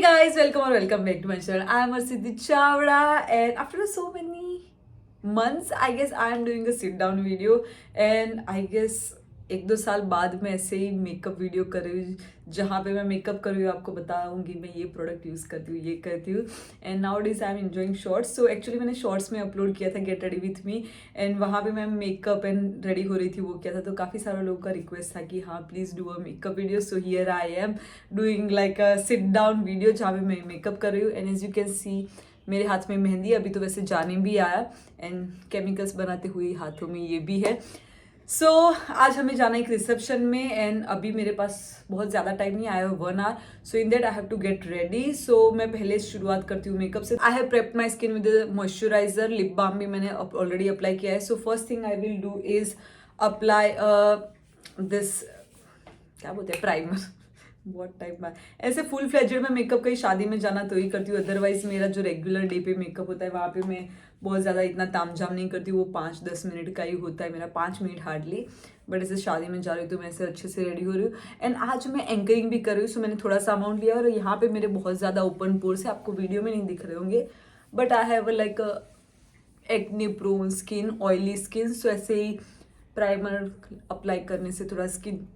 guys, welcome back to my channel. I am Arsidhi Chawda, and after so many months, I guess I am doing a sit down video, and I guess एक दो साल बाद मैं ऐसे ही makeup video कर रही हूँ जहाँ पे मैं मेकअप कर रही हूँ, आपको बताऊंगी मैं ये प्रोडक्ट यूज़ करती हूँ, ये करती हूँ. And now days I am enjoying shorts. So actually मैंने शॉर्ट्स में अपलोड किया था get ready with me, and वहाँ पे मैं मेकअप एंड रेडी हो रही थी, वो किया था. तो काफ़ी सारे लोगों का रिक्वेस्ट था कि हाँ please do a makeup video. So here I am doing like a sit down video जहाँ पे मैं मेकअप कर रही हूँ. And as you can see मेरे हाथ में मेहंदी अभी तो वैसे जाने भी आया, एंड केमिकल्स बनाते हुए हाथों में ये भी है. सो आज हमें जाना एक रिसेप्शन में, एंड अभी मेरे पास बहुत ज़्यादा टाइम नहीं आया, 1 hour. So in that I have to get ready. So मैं पहले शुरुआत करती हूँ मेकअप से. I have prepped my skin with moisturiser. Lip balm भी मैंने ऑलरेडी अप्लाई किया है. So first thing I will do is apply this, क्या बोलते हैं, प्राइमर. बहुत टाइम बाद ऐसे फुल फ्लेजेड में मेकअप, कहीं शादी में जाना तो ही करती हूँ, अदरवाइज मेरा जो रेगुलर डे पे मेकअप होता है वहाँ पे मैं बहुत ज़्यादा इतना तामझाम नहीं करती हूँ. वो 5-10 मिनट का ही होता है मेरा, 5 मिनट हार्डली. बट ऐसे शादी में जा रही हूँ तो मैं ऐसे अच्छे से रेडी हो रही हूँ. एंड आज मैं एंकरिंग भी कर रही हूँ. सो मैंने थोड़ा सा अमाउंट लिया और यहाँ पे मेरे बहुत ज़्यादा ओपन पोर्स है, आपको वीडियो में नहीं दिख रहे होंगे, but I have like acne prone skin, oily skin. So ऐसे ही प्राइमर अप्लाई करने से थोड़ा स्किन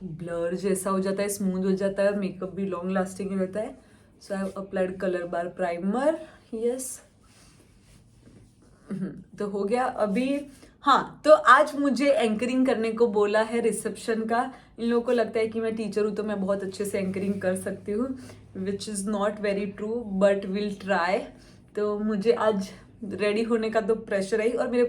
ब्लर जैसा हो जाता है, स्मूथ हो जाता है, और मेकअप भी लॉन्ग लास्टिंग रहता है. So I have applied colour bar primer. Yes, तो हो गया अभी. हाँ, तो आज मुझे एंकरिंग करने को बोला है रिसेप्शन का. इन लोगों को लगता है कि मैं टीचर हूँ तो मैं बहुत अच्छे से एंकरिंग कर सकती हूँ, which is not very true, but will try. तो मुझे आज रेडी होने का तो प्रेशर है ही, और मेरे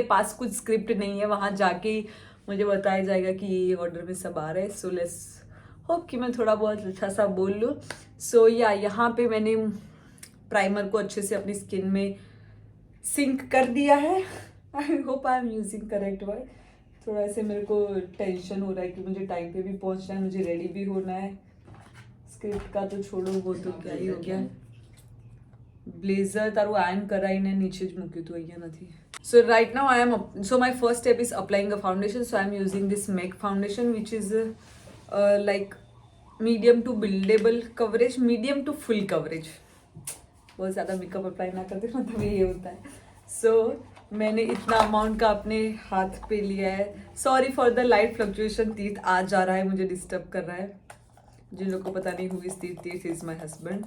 पास कुछ स्क्रिप्ट नहीं है. वहाँ जाके ही मुझे बताया जाएगा कि ये ऑर्डर में सब आ रहा है. सो लेट्स होप कि मैं थोड़ा बहुत अच्छा सा बोल लूँ. सो या यहाँ पे मैंने प्राइमर को अच्छे से अपनी स्किन में सिंक कर दिया है. I hope I am using correct word. थोड़ा ऐसे मेरे को टेंशन हो रहा है कि मुझे टाइम पे भी पहुंचना है, मुझे रेडी भी होना है. स्क्रिप्ट का तो छोड़ो, वो तो क्या ही हो गया. ब्लेઝર તારું આયન કરાઈને નીચે જ મૂક્યું હતું, અહીંયા નથી. So right now I am so my first step is applying a foundation. So I am using this MAC foundation which is like medium to buildable coverage, medium to full coverage. बहुत ज़्यादा makeup apply ना करते मतलब ये होता है. सो मैंने इतना अमाउंट का अपने हाथ पे लिया है. Sorry for the light fluctuation. तीर्थ आ जा रहा है, मुझे डिस्टर्ब कर रहा है. जिन लोग को पता नहीं हुई इस तीर्थ इज़ माई हस्बैंड.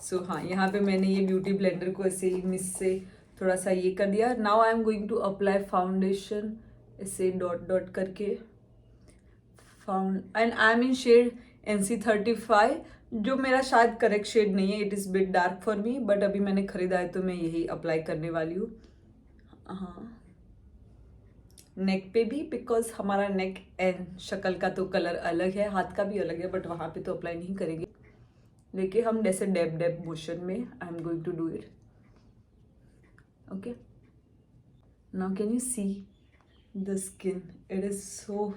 सो हाँ, यहाँ पे मैंने ये ब्यूटी ब्लेंडर को ऐसे ही मिस से थोड़ा सा ये कर दिया. Now I am going to apply foundation ऐसे डॉट डॉट करके. And I am in shade NC35, जो मेरा शायद करेक्ट शेड नहीं है. It is bit dark for me, but अभी मैंने खरीदा है तो मैं यही अप्लाई करने वाली हूँ. हाँ, नेक पे भी, बिकॉज हमारा नेक एंड शक्ल का तो कलर अलग है, हाथ का भी अलग है, बट वहाँ पे तो अप्लाई नहीं करेंगे. देखिए हम जैसे डैब डैब मोशन में I am going to do it. Okay, now can you see the skin. It is so,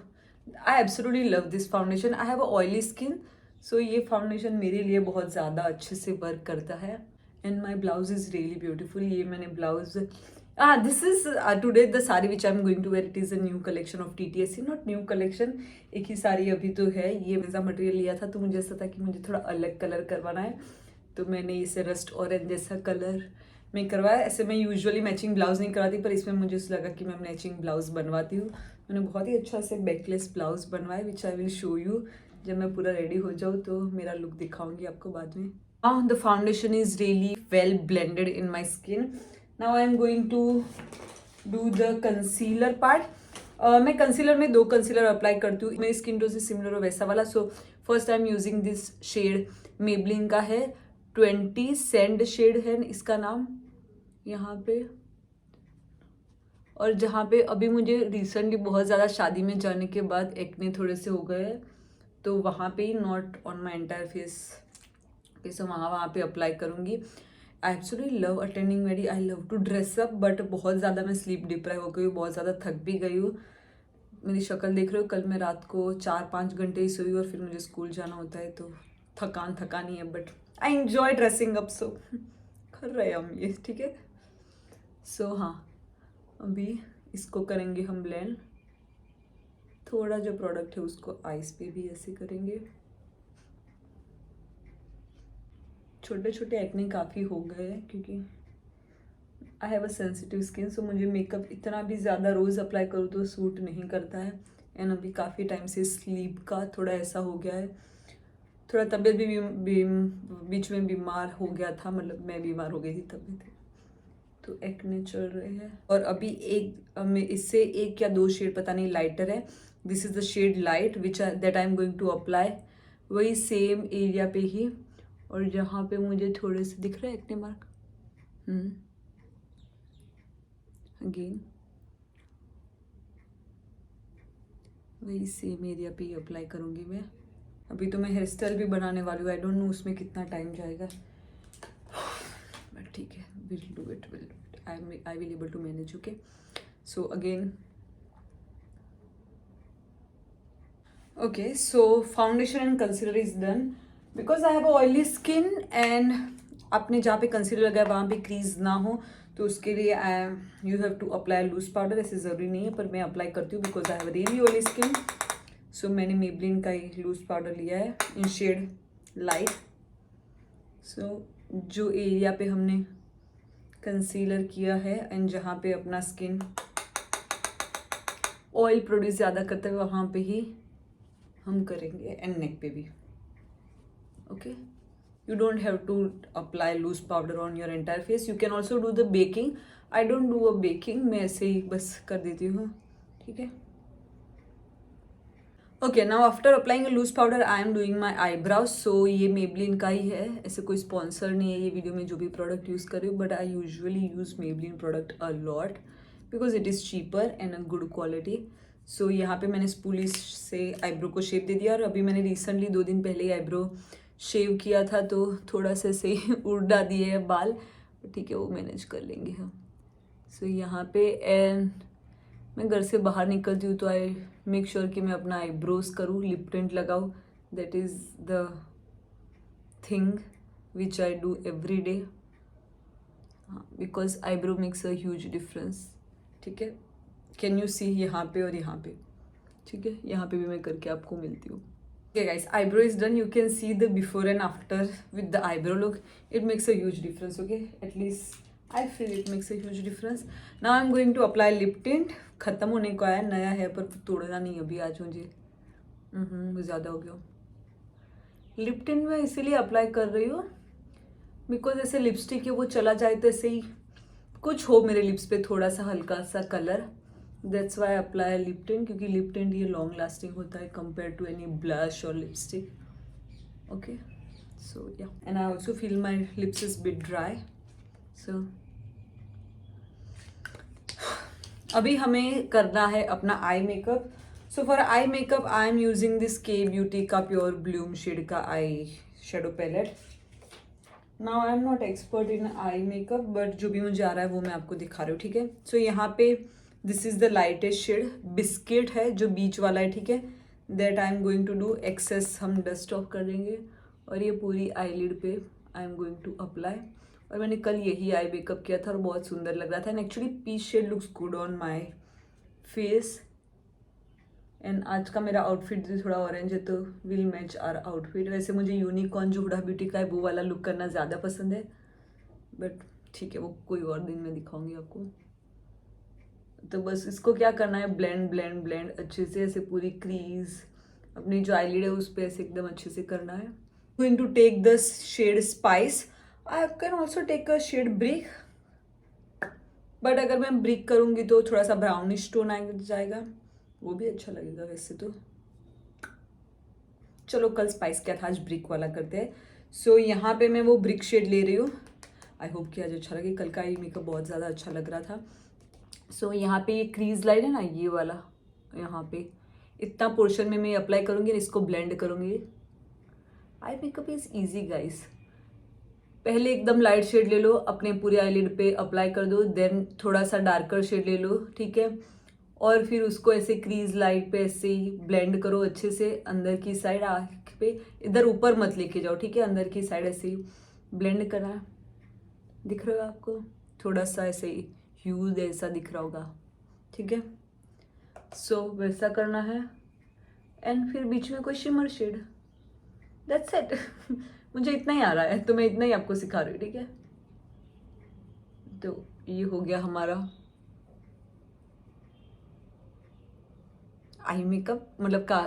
I absolutely love this foundation. I have a oily skin, so ये foundation मेरे लिए बहुत ज़्यादा अच्छे से work करता है. And my blouse is really beautiful. ये मैंने blouse this is today the sari which I am going to wear. It is a new collection of TTSC, not new collection, एक ही साड़ी अभी तो है. ये वैसा मटेरियल लिया था तो मुझे ऐसा था कि मुझे थोड़ा अलग कलर करवाना है, तो मैंने इसे रस्ट ऑरेंज जैसा कलर में करवाया. ऐसे मैं यूजुअली मैचिंग ब्लाउज नहीं कराती, पर इसमें मुझे लगा कि मैं मैचिंग ब्लाउज बनवाती हूँ. मैंने बहुत ही अच्छा से बैकलेस ब्लाउज बनवाया, विच आई विल शो यू जब मैं पूरा रेडी हो जाऊँ तो मेरा लुक दिखाऊंगी आपको बाद में. The foundation is really well blended in my skin. Now I am going to do the concealer part. मैं कंसीलर में 2 कंसीलर अप्लाई करती हूँ. मेरी स्किन टोन से सिमिलर हो वैसा वाला. So first I am using this shade, Maybelline का है 20 सैंड शेड है इसका नाम यहाँ पे. और जहाँ पे अभी मुझे रिसेंटली बहुत ज़्यादा शादी में जाने के बाद एक्ने थोड़े से हो गए हैं, तो वहाँ पे ही, not on my entire face, कैसे वहाँ पे अप्लाई करूँगी. I actually love attending wedding. I love to dress up, but बहुत ज़्यादा मैं स्लीप डिप्राइव हो गई हूँ, बहुत ज़्यादा थक भी गई हूँ. मेरी शक्ल देख रहे हो, कल मैं रात को 4-5 घंटे ही सोई और फिर मुझे स्कूल जाना होता है, तो थकान ही है. But I enjoy dressing up. So कर रहे हैं हम ये, ठीक है. सो हाँ, अभी इसको करेंगे हम ब्लेंड. थोड़ा जो प्रोडक्ट है उसको आईज पे भी ऐसे करेंगे. छोटे छोटे एक्ने काफ़ी हो गए हैं क्योंकि I have a sensitive skin, so मुझे मेकअप इतना भी ज़्यादा रोज़ अप्लाई करूँ तो सूट नहीं करता है। एंड अभी काफ़ी टाइम से स्लीप का थोड़ा ऐसा हो गया है, थोड़ा तबीयत भी बीच में बीमार हो गया था, मतलब मैं बीमार हो गई थी तबीयत, तो एक्ने चल रहे हैं। और अभी एक में इससे एक या दो शेड पता नहीं लाइटर है, this is the shade light which that I am going to apply, वही सेम एरिया पे ही, और जहाँ पे मुझे थोड़े से दिख रहा है एक्ने मार्क, अगेन वही सेम एरिया पे ही अप्लाई करूँगी मैं। अभी तो मैं हेयर स्टाइल भी बनाने वाली हूँ, आई डोंट नो उसमें कितना टाइम जाएगा, बट ठीक है, will do it, I will able to manage. Okay, so again okay, so foundation and concealer is done because I have a oily skin and आपने जहाँ पे कंसीलर लगाया वहाँ पे क्रीज ना हो तो उसके लिए you have to apply loose powder. ऐसे ज़रूरी नहीं है पर मैं अप्लाई करती हूँ because I have really oily skin. So मैंने मेबलिन का ही लूज पाउडर लिया है इन शेड लाइट। सो जो एरिया पे हमने कंसीलर किया है एंड जहाँ पे अपना स्किन ऑयल प्रोड्यूस ज़्यादा करते हुए वहाँ पे ही हम करेंगे एंड नेक पे भी। Okay, you don't have to apply loose powder on your entire face, you can also do the baking. I don't do a baking, मैं ऐसे ही बस कर देती हूँ, ठीक है। Okay, now after applying loose powder I am doing my eyebrows. So ये मेबलिन का ही है, ऐसे कोई स्पॉन्सर नहीं है ये वीडियो में जो भी प्रोडक्ट यूज़ कर रही हूँ, but I usually use Maybelline product a lot because it is cheaper and a good quality. So यहाँ पे मैंने स्पूली से आईब्रो को शेप दे दिया और अभी मैंने रिसेंटली 2 दिन पहले ही आईब्रो शेव किया था तो थोड़ा सा से उड़ा दिए है बाल, ठीक है वो मैनेज कर लेंगे हम। सो यहाँ पे एंड मैं घर से बाहर निकलती हूँ तो आई मेक श्योर कि मैं अपना आईब्रोज करूँ, लिप टिंट लगाऊँ, that is the thing which I do every day because eyebrow makes a huge difference, ठीक है। कैन यू सी यहाँ पे और यहाँ पे, ठीक है, यहाँ पे भी मैं करके आपको मिलती हूँ। Okay guys, eyebrow is done. You can see the before and after with the eyebrow look. It makes a huge difference, okay? At least I feel it makes a huge difference. Now I'm going to apply lip tint. खत्म होने को आया, नया है पर तोड़ना नहीं अभी आज मुझे, ज़्यादा हो गया। लिप टिंट मैं इसीलिए अप्लाई कर रही हूँ बिकॉज ऐसे लिपस्टिक है वो चला जाए तो ऐसे ही कुछ हो मेरे लिप्स पे थोड़ा सा हल्का सा colour, that's why apply lip tint, क्योंकि लिप टिंट ये लॉन्ग लास्टिंग होता है कंपेयर टू एनी ब्लश और लिपस्टिक। ओके, सो या and I also feel my lips is bit dry. So अभी हमें करना है अपना eye makeup. So for eye makeup I am using this K beauty का प्योर ब्लूम शेड का eye shadow palette. Now I am not expert in eye makeup but जो भी मुझे आ रहा है वो मैं आपको दिखा रही हूँ, ठीक है। सो यहाँ पे this is the lightest shade, biscuit है जो बीच वाला है, ठीक है। That I am going to do excess हम डस्ट ऑफ कर देंगे और ये पूरी आईलिड पे I am going to apply. और मैंने कल यही आई मेकअप किया था और बहुत सुंदर लग रहा था and actually peach shade looks good on my face. And आज का मेरा आउटफिट भी थोड़ा ऑरेंज है तो विल मैच आर आउटफिट। वैसे मुझे यूनिकॉर्न जो हुडा ब्यूटी का है वो वाला लुक करना ज़्यादा पसंद है बट ठीक है वो कोई और दिन में दिखाऊंगी आपको। तो बस इसको क्या करना है, ब्लेंड ब्लेंड ब्लेंड अच्छे से, ऐसे पूरी क्रीज अपनी जो आईलिड है उस पर ऐसे एकदम अच्छे से करना है। Going to take the shade spice, I can also take a shade brick but अगर मैं ब्रिक करूँगी तो थोड़ा सा ब्राउनिश टोन आ जाएगा, वो भी अच्छा लगेगा वैसे तो। चलो कल स्पाइस क्या था, आज ब्रिक वाला करते हैं। सो यहाँ पे मैं वो ब्रिक शेड ले रही हूँ, आई होप कि आज अच्छा लगे, कल का ही मेकअप बहुत ज़्यादा अच्छा लग रहा था। सो यहाँ पे ये क्रीज लाइन है ना ये वाला, यहाँ पे इतना पोर्शन में मैं अप्लाई करूँगी और इसको ब्लेंड करूँगी। Eye makeup is easy guys, पहले एकदम लाइट शेड ले लो अपने पूरे आईलिड पे अप्लाई कर दो, देन थोड़ा सा डार्कर शेड ले लो, ठीक है, और फिर उसको ऐसे क्रीज लाइट पे ऐसे ही ब्लेंड करो अच्छे से अंदर की साइड आँख पे, इधर ऊपर मत लेके जाओ, ठीक है, अंदर की साइड ऐसे ही ब्लेंड करना। दिख रहा होगा आपको थोड़ा सा ऐसे ही ह्यूज ऐसा दिख रहा होगा, ठीक है। सो वैसा करना है एंड फिर बीच में कोई शिमर शेड, दैट्स इट। मुझे इतना ही आ रहा है तो मैं इतना ही आपको सिखा रही हूँ, ठीक है। तो ये हो गया हमारा आई मेकअप, मतलब का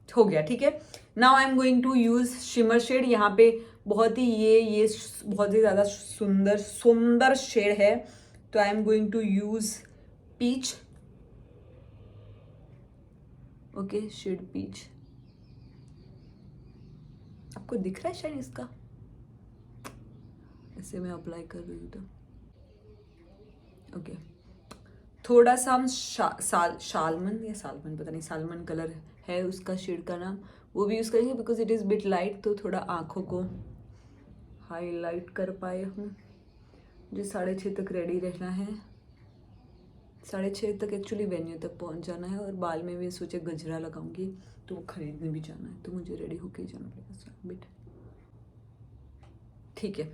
हो गया, ठीक है। Now I am going to use shimmer shade. यहाँ पे बहुत ही ये बहुत ही ज़्यादा सुंदर सुंदर शेड है, तो I am going to use peach. Okay, shade peach आपको दिख रहा है शायद इसका, ऐसे मैं अप्लाई कर रही हूँ तो ओके। थोड़ा सा हम शालमन या सालमन, पता नहीं, सालमन कलर है उसका शेड का नाम, वो भी यूज़ करेंगे because it is bit light, तो थोड़ा आँखों को हाईलाइट कर पाए हम। मुझे 6:30 तक रेडी रहना है, 6:30 तक एक्चुअली वेन्यू तक पहुंच जाना है, और बाल में भी सोचे गजरा लगाऊंगी तो वो खरीदने भी जाना है, तो मुझे रेडी होके ही जाना पड़ेगा बिट, ठीक है।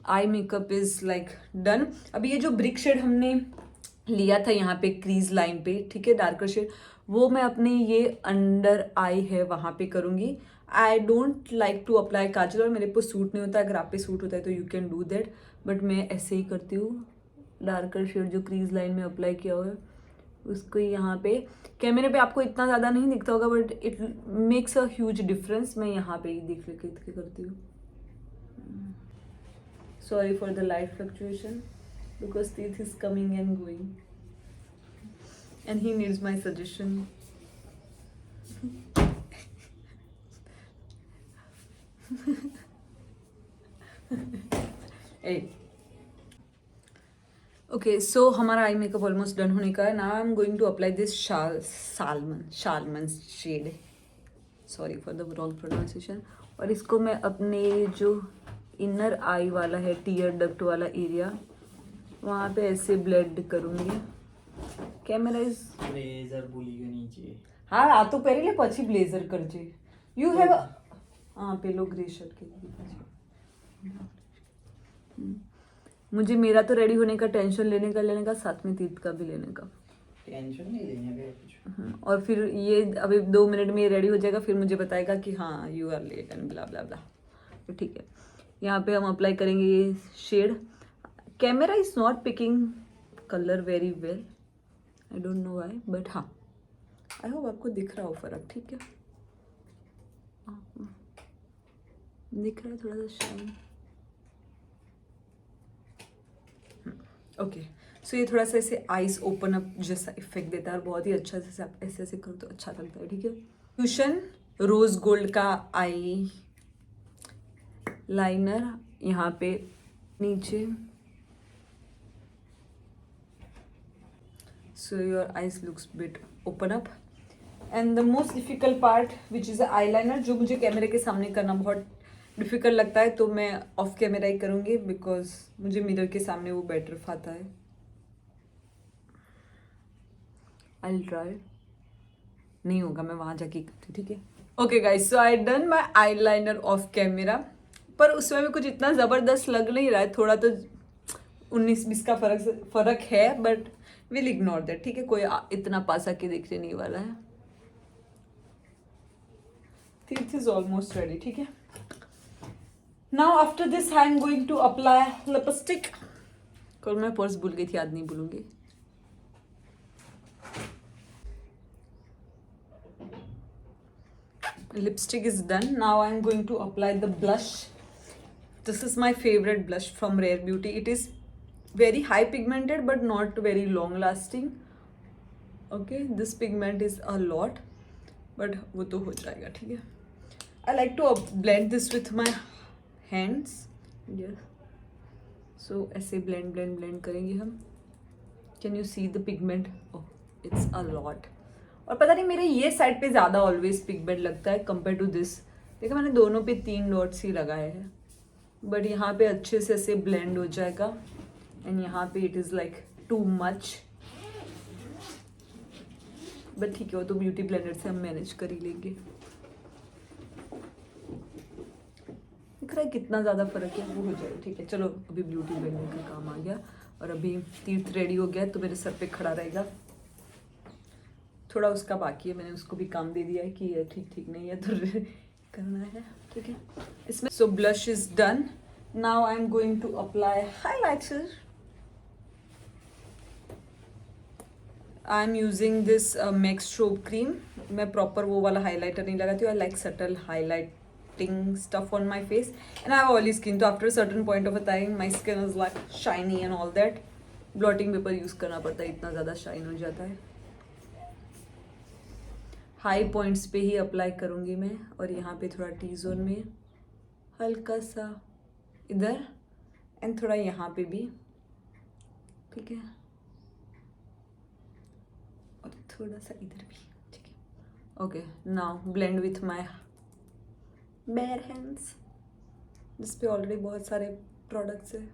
Eye makeup is like done. अभी ये जो ब्रिक शेड हमने लिया था यहाँ पे क्रीज लाइन पे, ठीक है, डार्कर शेड, वो मैं अपने ये अंडर आई है वहाँ पे करूँगी। I don't like to apply kajal, और मेरे को सूट नहीं होता, अगर आप पे सूट होता है तो you can do that, but मैं ऐसे ही करती हूँ। डार्कर शेड जो क्रीज लाइन में अप्लाई किया हुआ है उसको यहाँ पे, कैमरे पे आपको इतना ज़्यादा नहीं दिखता होगा but it makes a huge difference. मैं यहाँ पे ही देख के करती हूँ। Sorry for the light fluctuation because Teeth is coming and going and he needs my suggestion. Hey. Okay, so हमारा आई मेकअप ऑलमोस्ट डन होने का है। Now I'm going to apply this Shalman shade. Sorry for the wrong pronunciation. और इसको मैं अपने जो inner आई वाला है, टीयर डक्ट वाला एरिया, वहाँ पे ऐसे ब्लेंड करूँगी। कैमरा इज ब्लेजर भूली गई नीचे। हाँ, आ तो पहले ले પછી ब्लेजर करजे। यू हैव हाँ पेलो ग्रे शर्ट के लिए। मुझे मेरा तो रेडी होने का टेंशन लेने का साथ में तीत का भी लेने का। टेंशन नहीं लेने का कुछ। और फिर ये अभी 2 मिनट में ये रेडी हो जाएगा, फिर मुझे बताएगा कि हाँ you are late and bla bla bla, तो ठीक है। यहाँ पे हम अप्लाई करेंगे ये shade. Camera is not picking colour very well, I don't know why, but हाँ आई होप आपको दिख रहा हो फर्क, ठीक है। दिख रहा है थोड़ा सा शाइन, ओके। सो ये थोड़ा सा ऐसे आईज ओपन अप जैसा इफेक्ट देता है, और बहुत ही अच्छा, जैसे आप ऐसे ऐसे करो तो अच्छा लगता है, ठीक है। क्यूशन रोज गोल्ड का आई लाइनर यहाँ पे नीचे, so your eyes looks bit open up, and the most difficult part which is the eyeliner, जो मुझे कैमरे के सामने करना बहुत डिफिकल्ट लगता है, तो मैं ऑफ कैमरा ही करूँगी बिकॉज मुझे मिरर के सामने वो बेटर आता है। आई विल ट्राई, नहीं होगा मैं वहाँ जाके करती, ठीक है। Okay guys, so I done my eye liner of camera, पर उसमें भी कुछ इतना ज़बरदस्त लग नहीं रहा है, थोड़ा तो 19-20 का फर्क है, बट विल इग्नोर दैट, ठीक है। कोई इतना पास आके देखने नहीं वाला है। Teeth is almost ready, ठीक है। Now after this I am going to apply lipstick. कल मैं पर्स भूल गई थी, आज नहीं भूलूंगी। Lipstick is done. Now I am going to apply the blush. This is my favorite blush from Rare Beauty. It is very high pigmented but not very long lasting. Okay, this pigment is a lot, but वो तो हो जाएगा, ठीक है। I like to blend this with my hands. Yes. So ऐसे blend करेंगे हम। Can you see the pigment? Oh, it's a lot. और पता नहीं मेरे ये साइड पे ज़्यादा ऑलवेज पिगमेंट लगता है कंपेयर टू दिस। देखा मैंने दोनों पे 3 डॉट्स ही लगाए हैं, बट यहाँ पे अच्छे से ऐसे ब्लेंड हो जाएगा, एंड यहाँ पे it is like too much, but ठीक है, वो तो ब्यूटी ब्लेंडर से हम मैनेज कर ही लेंगे। दिख रहा है कितना ज़्यादा फर्क है, वो हो जाएगा, ठीक है। चलो अभी ब्यूटी ब्लेंडर का काम आ गया, और अभी तीर्थ रेडी हो गया, तो मेरे सर पे खड़ा रहेगा। थोड़ा उसका बाकी है, मैंने उसको भी काम दे दिया है कि ये ठीक नहीं है तो करना है, ठीक है। इसमें so blush is done, now I am going to apply highlighter. I am using this MAC strobe cream. मैं प्रॉपर वो वाला हाइलाइटर नहीं लगाती हूँ, I like subtle highlighting stuff on my face and I have oily skin, तो after certain point of a time my skin is like shiny and all that. Blotting paper use करना पड़ता है, इतना ज़्यादा shine हो जाता है। High points पे ही अप्लाई करूँगी मैं, और यहाँ पे थोड़ा टी जोन में हल्का सा इधर एंड थोड़ा यहाँ पे भी, ठीक है, और थोड़ा सा इधर भी, ठीक है। Okay, now blend with my bare hands, जिस पे ऑलरेडी बहुत सारे प्रोडक्ट्स है।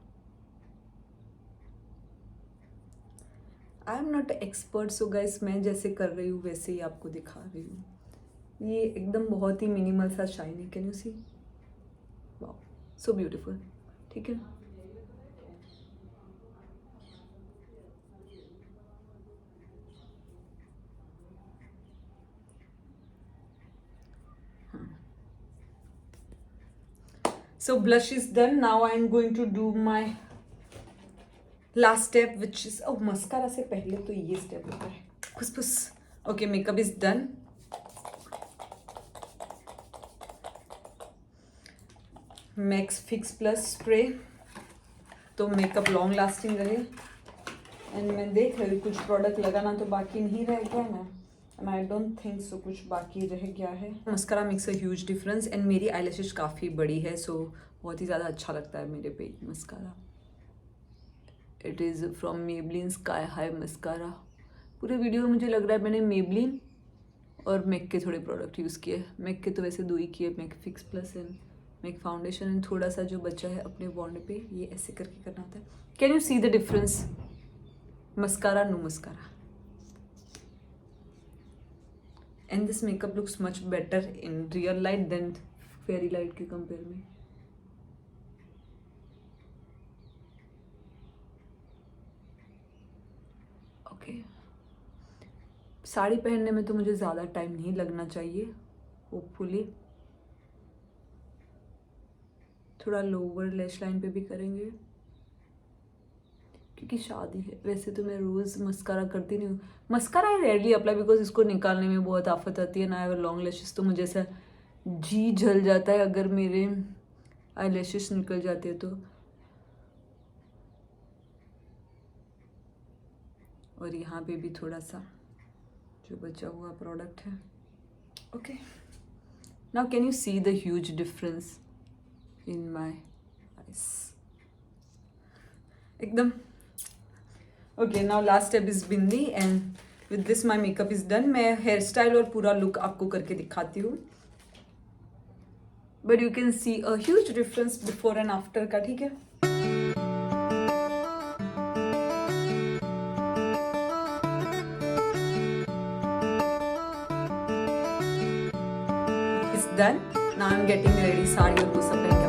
I am not expert, so guys मैं जैसे कर रही हूँ वैसे ही आपको दिखा रही हूँ। ये एकदम बहुत ही मिनिमल सा शाइन है, can you see, wow so beautiful, ठीक है। So blush is done. Now I am going to do my last step, which is mascara से पहले तो ये step होता है, खुसफुस। Okay, makeup is done. Max fix plus spray, तो makeup long lasting रहे। एंड मैं देख रही हूँ कुछ प्रोडक्ट लगाना तो बाकी नहीं रह गया ना, and I don't think so कुछ बाकी रह गया है। Mascara makes a huge difference and मेरी आईलैशेस काफ़ी बड़ी है, सो बहुत ही ज़्यादा अच्छा लगता है मेरे पे mascara. It is from Maybelline sky high mascara. पूरे वीडियो में मुझे लग रहा है मैंने मेबलिन और मैक के थोड़े प्रोडक्ट यूज़ किए। मैक के तो वैसे 2 ही किए, MAC fix plus and MAC foundation, and थोड़ा सा जो बचा है अपने बॉन्ड पे ये ऐसे करके करना होता है। Can you see the difference? Mascara, no mascara, and this makeup looks much better in real light than fairy light के कंपेयर में। ओके, साड़ी पहनने में तो मुझे ज़्यादा टाइम नहीं लगना चाहिए, होपफुली। थोड़ा लोअर लैश लाइन पे भी करेंगे क्योंकि शादी है। वैसे तो मैं रोज़ मस्कारा करती नहीं हूँ, mascara I rarely apply because इसको निकालने में बहुत आफत आती है ना। आई हैव लॉन्ग लैशेस, तो मुझे ऐसा जी जल जाता है अगर मेरे आई लैशेस निकल जाते हैं तो। और यहाँ पे भी थोड़ा सा जो बचा हुआ प्रोडक्ट है। Okay, now can you see the huge difference in my eyes? एकदम okay. Now last step is bindi and with this my makeup is done. मैं हेयर स्टाइल और पूरा लुक आपको करके दिखाती हूँ, but you can see a huge difference before and after का, ठीक है। It's done, now I am getting ready. Sari और वो सब पहन के